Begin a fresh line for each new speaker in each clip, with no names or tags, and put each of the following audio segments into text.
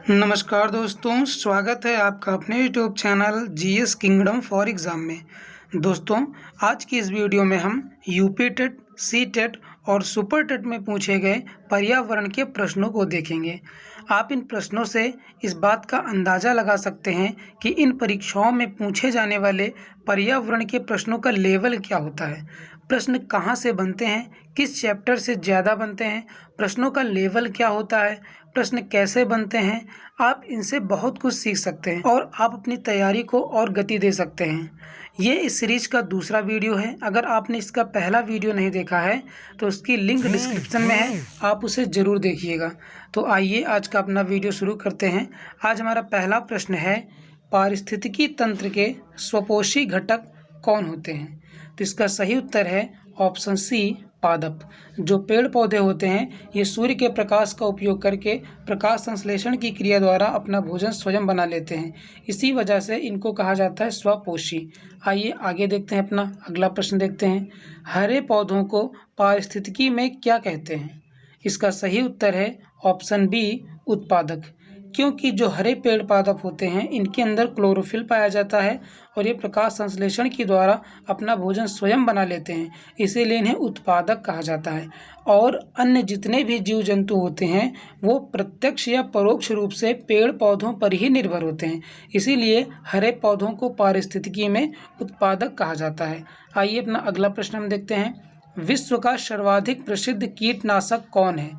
नमस्कार दोस्तों, स्वागत है आपका अपने YouTube channel GS kingdom for exam में। दोस्तों, आज की इस वीडियो में हम यूपी टेट, सी टेट और सुपर टेट में पूछे गए पर्यावरण के प्रश्नों को देखेंगे। आप इन प्रश्नों से इस बात का अंदाज़ा लगा सकते हैं कि इन परीक्षाओं में पूछे जाने वाले पर्यावरण के प्रश्नों का लेवल क्या होता है, प्रश्न कहाँ से बनते हैं, किस चैप्टर से ज़्यादा बनते हैं, प्रश्नों का लेवल क्या होता है, प्रश्न कैसे बनते हैं। आप इनसे बहुत कुछ सीख सकते हैं और आप अपनी तैयारी को और गति दे सकते हैं। ये इस सीरीज़ का दूसरा वीडियो है। अगर आपने इसका पहला वीडियो नहीं देखा है तो उसकी लिंक डिस्क्रिप्शन में है, आप उसे ज़रूर देखिएगा। तो आइए आज का अपना वीडियो शुरू करते हैं। आज हमारा पहला प्रश्न है, पारिस्थितिकी तंत्र के स्वपोषी घटक कौन होते हैं? तो इसका सही उत्तर है ऑप्शन सी, पादप। जो पेड़ पौधे होते हैं ये सूर्य के प्रकाश का उपयोग करके प्रकाश संश्लेषण की क्रिया द्वारा अपना भोजन स्वयं बना लेते हैं। इसी वजह से इनको कहा जाता है स्वपोषी। आइए आगे देखते हैं, अपना अगला प्रश्न देखते हैं। हरे पौधों को पारिस्थितिकी में क्या कहते हैं? इसका सही उत्तर है ऑप्शन बी, उत्पादक। क्योंकि जो हरे पेड़ पादप होते हैं इनके अंदर क्लोरोफिल पाया जाता है और ये प्रकाश संश्लेषण के द्वारा अपना भोजन स्वयं बना लेते हैं, इसीलिए इन्हें उत्पादक कहा जाता है। और अन्य जितने भी जीव जंतु होते हैं वो प्रत्यक्ष या परोक्ष रूप से पेड़ पौधों पर ही निर्भर होते हैं, इसीलिए हरे पौधों को पारिस्थितिकी में उत्पादक कहा जाता है। आइए अपना अगला प्रश्न हम देखते हैं। विश्व का सर्वाधिक प्रसिद्ध कीटनाशक कौन है?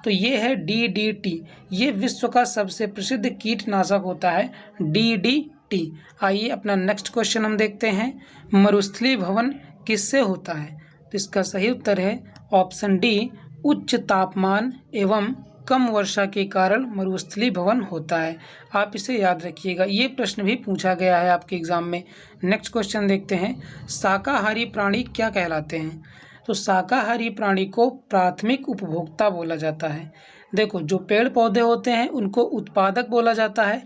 तो ये है DDT। ये विश्व का सबसे प्रसिद्ध कीटनाशक होता है DDT। आइए अपना नेक्स्ट क्वेश्चन हम देखते हैं। मरुस्थलीभवन किससे होता है? तो इसका सही उत्तर है ऑप्शन डी, उच्च तापमान एवं कम वर्षा के कारण मरुस्थलीभवन होता है। आप इसे याद रखिएगा, ये प्रश्न भी पूछा गया है आपके एग्जाम में। नेक्स्ट क्वेश्चन देखते हैं। शाकाहारी प्राणी क्या कहलाते हैं? तो शाकाहारी प्राणी को प्राथमिक उपभोक्ता बोला जाता है। देखो, जो पेड़ पौधे होते हैं उनको उत्पादक बोला जाता है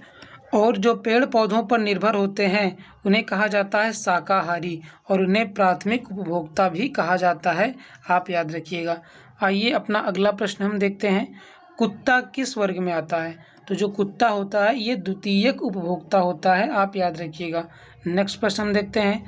और जो पेड़ पौधों पर निर्भर होते हैं उन्हें कहा जाता है शाकाहारी और उन्हें प्राथमिक उपभोक्ता भी कहा जाता है। आप याद रखिएगा। आइए अपना अगला प्रश्न हम देखते हैं। कुत्ता किस वर्ग में आता है? तो जो कुत्ता होता है ये द्वितीयक उपभोक्ता होता है, आप याद रखिएगा। नेक्स्ट प्रश्न हम देखते हैं।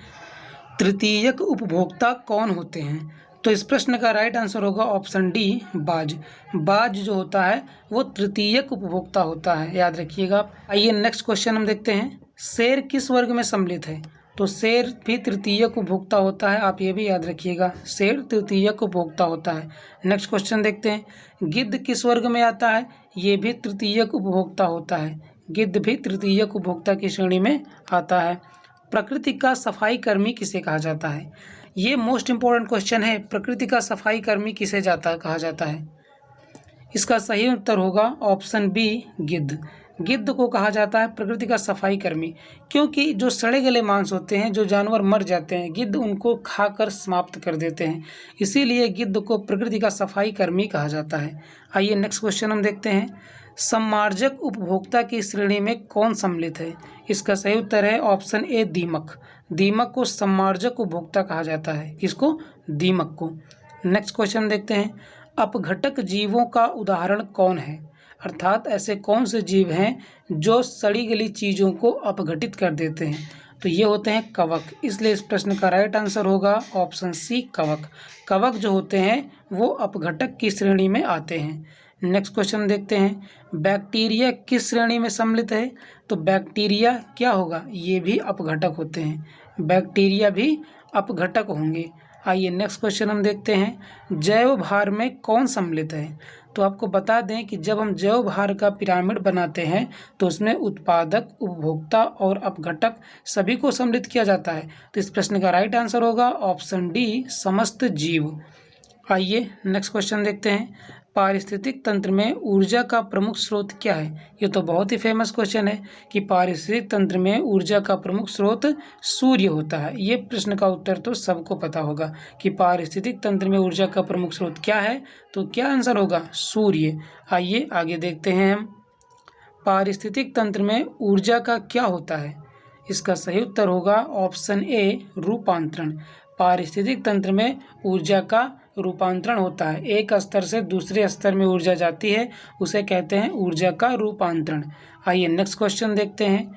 तृतीयक उपभोक्ता कौन होते हैं? तो इस प्रश्न का राइट आंसर होगा ऑप्शन डी, बाज। बाज जो होता है वो तृतीयक उपभोक्ता होता है, याद रखिएगा। आइए नेक्स्ट क्वेश्चन हम देखते हैं। शेर किस वर्ग में सम्मिलित है? तो शेर भी तृतीयक उपभोक्ता होता है, आप ये भी याद रखिएगा। शेर तृतीयक उपभोक्ता होता है। नेक्स्ट क्वेश्चन देखते हैं। गिद्ध किस वर्ग में आता है? ये भी तृतीयक उपभोक्ता होता है। गिद्ध भी तृतीयक उपभोक्ता की श्रेणी में आता है। प्रकृति का सफाई कर्मी किसे कहा जाता है? ये मोस्ट इम्पोर्टेंट क्वेश्चन है। प्रकृति का सफाई कर्मी किसे कहा जाता है? इसका सही उत्तर होगा ऑप्शन बी, गिद्ध। गिद्ध को कहा जाता है प्रकृति का सफाई कर्मी, क्योंकि जो सड़े गले मांस होते हैं, जो जानवर मर जाते हैं, गिद्ध उनको खाकर समाप्त कर देते हैं, इसीलिए गिद्ध को प्रकृति का सफाई कर्मी कहा जाता है। आइए नेक्स्ट क्वेश्चन हम देखते हैं। सम्मार्जक उपभोक्ता की श्रेणी में कौन सम्मिलित है? इसका सही उत्तर है ऑप्शन ए, दीमक। दीमक को सम्मार्जक उपभोक्ता कहा जाता है। किसको? दीमक को। नेक्स्ट क्वेश्चन देखते हैं। अपघटक जीवों का उदाहरण कौन है? अर्थात ऐसे कौन से जीव हैं जो सड़ी गली चीज़ों को अपघटित कर देते हैं? तो ये होते हैं कवक, इसलिए इस प्रश्न का राइट आंसर होगा ऑप्शन सी, कवक। कवक जो होते हैं वो अपघटक की श्रेणी में आते हैं। नेक्स्ट क्वेश्चन देखते हैं। बैक्टीरिया किस श्रेणी में सम्मिलित है? तो बैक्टीरिया क्या होगा? ये भी अपघटक होते हैं। बैक्टीरिया भी अपघटक होंगे। आइए नेक्स्ट क्वेश्चन हम देखते हैं। जैव भार में कौन सम्मिलित है? तो आपको बता दें कि जब हम जैव भार का पिरामिड बनाते हैं तो उसमें उत्पादक, उपभोक्ता और अपघटक सभी को सम्मिलित किया जाता है। तो इस प्रश्न का राइट आंसर होगा ऑप्शन डी, समस्त जीव। आइए नेक्स्ट क्वेश्चन देखते हैं। पारिस्थितिक तंत्र में ऊर्जा का प्रमुख स्रोत क्या है? ये तो बहुत ही फेमस क्वेश्चन है कि पारिस्थितिक तंत्र में ऊर्जा का प्रमुख स्रोत सूर्य होता है। ये प्रश्न का उत्तर तो सबको पता होगा कि पारिस्थितिक तंत्र में ऊर्जा का प्रमुख स्रोत क्या है, तो क्या आंसर होगा? सूर्य। आइए आगे देखते हैं हम। पारिस्थितिक तंत्र में ऊर्जा का क्या होता है? इसका सही उत्तर होगा ऑप्शन ए, रूपांतरण। पारिस्थितिक तंत्र में ऊर्जा का रूपांतरण होता है, एक स्तर से दूसरे स्तर में ऊर्जा जाती है, उसे कहते हैं ऊर्जा का रूपांतरण। आइए नेक्स्ट क्वेश्चन देखते हैं।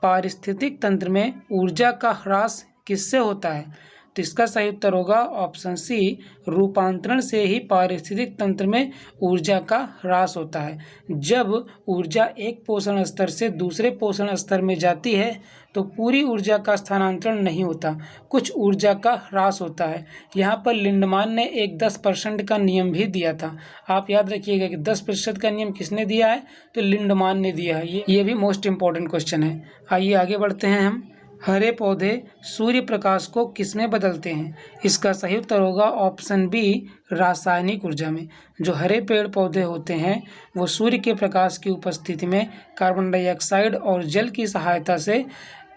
पारिस्थितिक तंत्र में ऊर्जा का ह्रास किससे होता है? तो इसका सही उत्तर होगा ऑप्शन सी, रूपांतरण से ही पारिस्थितिक तंत्र में ऊर्जा का ह्रास होता है। जब ऊर्जा एक पोषण स्तर से दूसरे पोषण स्तर में जाती है तो पूरी ऊर्जा का स्थानांतरण नहीं होता, कुछ ऊर्जा का ह्रास होता है। यहाँ पर लिंडमान ने एक 10% का नियम भी दिया था। आप याद रखिएगा कि 10% का नियम किसने दिया है? तो लिंडमान ने दिया है। ये भी मोस्ट इम्पॉर्टेंट क्वेश्चन है। आइए आगे बढ़ते हैं हम। हरे पौधे सूर्य प्रकाश को किसमें बदलते हैं? इसका सही उत्तर होगा ऑप्शन बी, रासायनिक ऊर्जा में। जो हरे पेड़ पौधे होते हैं वो सूर्य के प्रकाश की उपस्थिति में कार्बन डाइऑक्साइड और जल की सहायता से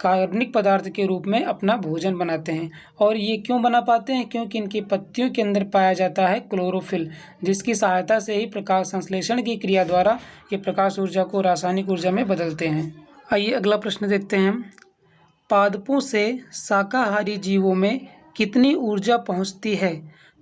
कार्बनिक पदार्थ के रूप में अपना भोजन बनाते हैं। और ये क्यों बना पाते हैं? क्योंकि इनकी पत्तियों के अंदर पाया जाता है क्लोरोफिल, जिसकी सहायता से ही प्रकाश संश्लेषण की क्रिया द्वारा ये प्रकाश ऊर्जा को रासायनिक ऊर्जा में बदलते हैं। आइए अगला प्रश्न देखते हैं हम। पादपों से शाकाहारी जीवों में कितनी ऊर्जा पहुंचती है?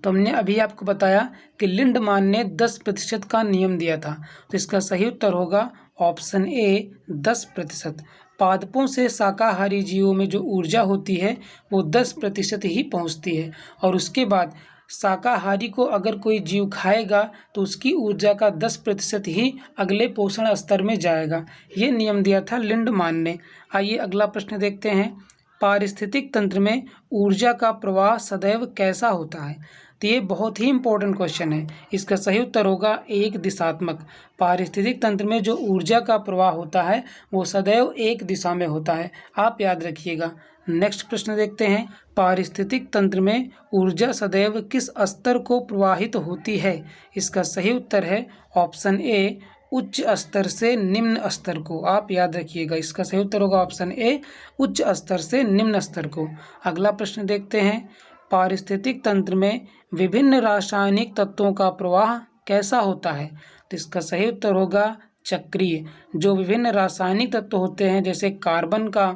तो हमने अभी आपको बताया कि लिंडमान ने 10% का नियम दिया था, तो इसका सही उत्तर होगा ऑप्शन ए, 10%। पादपों से शाकाहारी जीवों में जो ऊर्जा होती है वो 10% ही पहुंचती है, और उसके बाद शाकाहारी को अगर कोई जीव खाएगा तो उसकी ऊर्जा का 10% ही अगले पोषण स्तर में जाएगा। ये नियम दिया था लिंडमान ने। आइए अगला प्रश्न देखते हैं। पारिस्थितिक तंत्र में ऊर्जा का प्रवाह सदैव कैसा होता है? तो ये बहुत ही इंपॉर्टेंट क्वेश्चन है। इसका सही उत्तर होगा एक दिशात्मक। पारिस्थितिक तंत्र में जो ऊर्जा का प्रवाह होता है वो सदैव एक दिशा में होता है, आप याद रखिएगा। नेक्स्ट प्रश्न देखते हैं। पारिस्थितिक तंत्र में ऊर्जा सदैव किस स्तर को प्रवाहित होती है? इसका सही उत्तर है ऑप्शन ए, उच्च स्तर से निम्न स्तर को। आप याद रखिएगा, इसका सही उत्तर होगा ऑप्शन ए, उच्च स्तर से निम्न स्तर को। अगला प्रश्न देखते हैं। पारिस्थितिक तंत्र में विभिन्न रासायनिक तत्वों का प्रवाह कैसा होता है? तो इसका सही उत्तर होगा चक्रीय। जो विभिन्न रासायनिक तत्व होते हैं जैसे कार्बन का,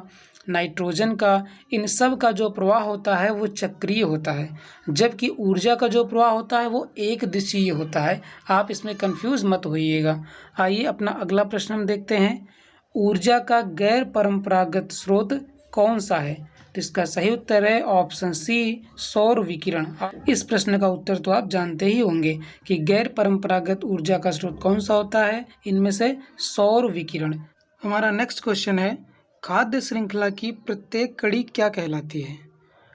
नाइट्रोजन का, इन सब का जो प्रवाह होता है वो चक्रीय होता है, जबकि ऊर्जा का जो प्रवाह होता है वो एक दिशीय होता है। आप इसमें कंफ्यूज मत होइएगा। आइए अपना अगला प्रश्न हम देखते हैं। ऊर्जा का गैर परंपरागत स्रोत कौन सा है? तो इसका सही उत्तर है ऑप्शन सी, सौर विकिरण। इस प्रश्न का उत्तर तो आप जानते ही होंगे कि गैर परंपरागत ऊर्जा का स्रोत कौन सा होता है, इनमें से सौर विकिरण। हमारा नेक्स्ट क्वेश्चन है, खाद्य श्रृंखला की प्रत्येक कड़ी क्या कहलाती है?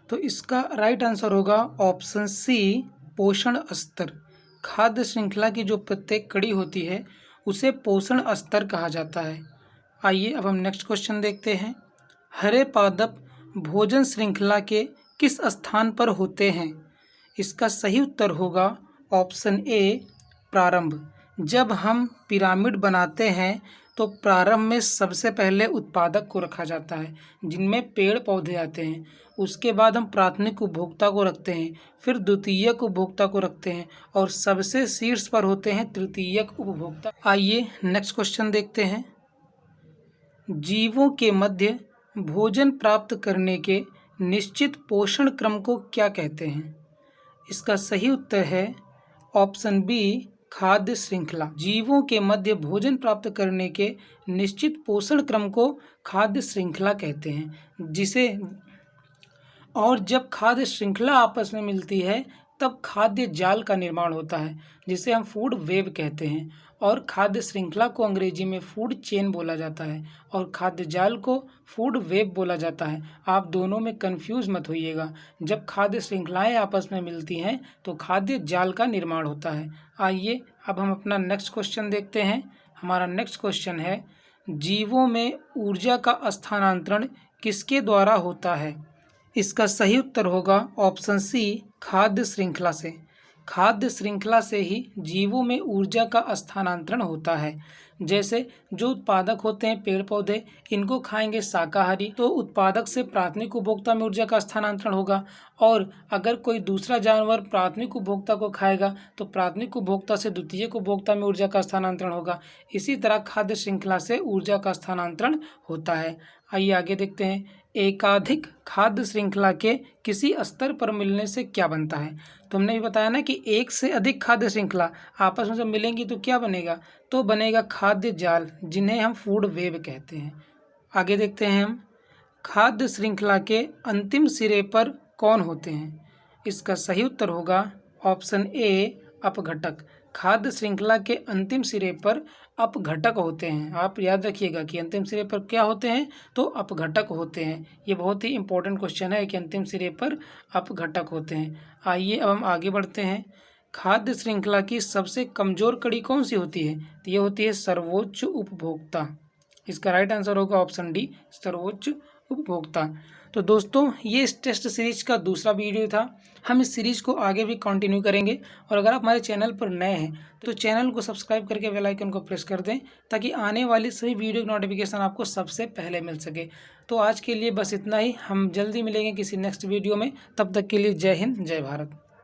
तो इसका राइट आंसर होगा ऑप्शन सी, पोषण स्तर। खाद्य श्रृंखला की जो प्रत्येक कड़ी होती है उसे पोषण स्तर कहा जाता है। आइए अब हम नेक्स्ट क्वेश्चन देखते हैं। हरे पादप भोजन श्रृंखला के किस स्थान पर होते हैं? इसका सही उत्तर होगा ऑप्शन ए, प्रारंभ। जब हम पिरामिड बनाते हैं तो प्रारंभ में सबसे पहले उत्पादक को रखा जाता है, जिनमें पेड़ पौधे आते हैं। उसके बाद हम प्राथमिक उपभोक्ता को रखते हैं, फिर द्वितीयक उपभोक्ता को रखते हैं, और सबसे शीर्ष पर होते हैं तृतीयक उपभोक्ता। आइए नेक्स्ट क्वेश्चन देखते हैं। जीवों के मध्य भोजन प्राप्त करने के निश्चित पोषण क्रम को क्या कहते हैं? इसका सही उत्तर है ऑप्शन बी, खाद्य श्रृंखला। जीवों के मध्य भोजन प्राप्त करने के निश्चित पोषण क्रम को खाद्य श्रृंखला कहते हैं, और जब खाद्य श्रृंखला आपस में मिलती है तब खाद्य जाल का निर्माण होता है, जिसे हम फूड वेब कहते हैं। और खाद्य श्रृंखला को अंग्रेजी में फूड चेन बोला जाता है और खाद्य जाल को फूड वेब बोला जाता है। आप दोनों में कंफ्यूज मत होइएगा। जब खाद्य श्रृंखलाएं आपस में मिलती हैं तो खाद्य जाल का निर्माण होता है। आइए अब हम अपना नेक्स्ट क्वेश्चन देखते हैं। हमारा नेक्स्ट क्वेश्चन है, जीवों में ऊर्जा का स्थानांतरण किसके द्वारा होता है? इसका सही उत्तर होगा ऑप्शन सी, खाद्य श्रृंखला से। खाद्य श्रृंखला से ही जीवों में ऊर्जा का स्थानांतरण होता है। जैसे जो उत्पादक होते हैं पेड़ पौधे, इनको खाएंगे शाकाहारी तो उत्पादक से प्राथमिक उपभोक्ता में ऊर्जा का स्थानांतरण होगा, और अगर कोई दूसरा जानवर प्राथमिक उपभोक्ता को खाएगा तो प्राथमिक उपभोक्ता से द्वितीयक उपभोक्ता में ऊर्जा का स्थानांतरण होगा। इसी तरह खाद्य श्रृंखला से ऊर्जा का स्थानांतरण होता है। आइए आगे देखते हैं। एकाधिक खाद्य श्रृंखला के किसी स्तर पर मिलने से क्या बनता है? तो हमने भी बताया ना कि एक से अधिक खाद्य श्रृंखला आपस में जब मिलेंगी तो क्या बनेगा? तो बनेगा खाद्य जाल, जिन्हें हम फूड वेब कहते हैं। आगे देखते हैं हम, खाद्य श्रृंखला के अंतिम सिरे पर कौन होते हैं? इसका सही उत्तर होगा ऑप्शन ए, अपघटक। खाद्य श्रृंखला के अंतिम सिरे पर अपघटक होते हैं। आप याद रखिएगा कि अंतिम सिरे पर क्या होते हैं? तो अपघटक होते हैं। ये बहुत ही इंपॉर्टेंट क्वेश्चन है कि अंतिम सिरे पर अपघटक होते हैं। आइए अब हम आगे बढ़ते हैं। खाद्य श्रृंखला की सबसे कमजोर कड़ी कौन सी होती है? तो ये होती है सर्वोच्च उपभोक्ता। इसका राइट आंसर होगा ऑप्शन डी, सर्वोच्च उपभोक्ता। तो दोस्तों, ये इस टेस्ट सीरीज का दूसरा वीडियो था। हम इस सीरीज को आगे भी कंटिन्यू करेंगे, और अगर आप हमारे चैनल पर नए हैं तो चैनल को सब्सक्राइब करके बेल आइकन को प्रेस कर दें, ताकि आने वाली सभी वीडियो की नोटिफिकेशन आपको सबसे पहले मिल सके। तो आज के लिए बस इतना ही। हम जल्दी मिलेंगे किसी नेक्स्ट वीडियो में। तब तक के लिए जय हिंद, जय भारत।